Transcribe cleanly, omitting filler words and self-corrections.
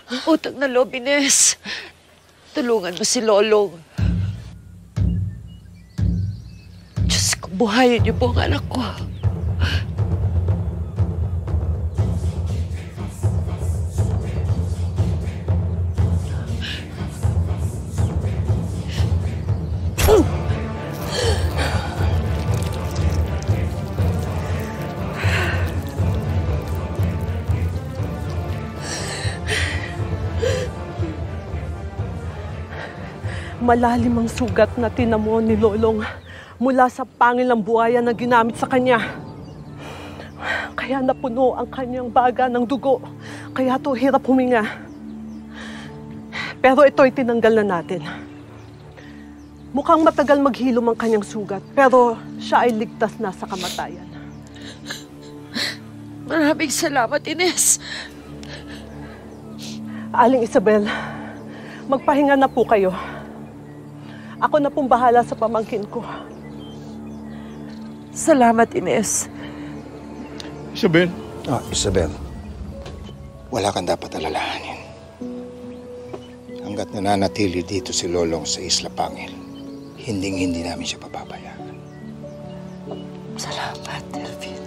Utang na loob, Ines. Tulungan mo si Lolong. Diyos ko, buhayin niyo po ang anak ko. Malalim ang sugat na tinamo ni Lolong mula sa pangil ng buhaya na ginamit sa kanya. Kaya napuno ang kanyang baga ng dugo. Kaya to hirap huminga. Pero ito'y tinanggal na natin. Mukhang matagal maghilom ang kanyang sugat, pero siya ay ligtas na sa kamatayan. Maraming salamat, Ines. Aling Isabel, magpahinga na po kayo. Ako na pong bahala sa pamangkin ko. Salamat, Ines. Isabel? Isabel, wala kang dapat alalahanin. Hanggat nananatili dito si Lolong sa Isla Pangil, hindi namin siya papabayaan. Salamat, Elvin.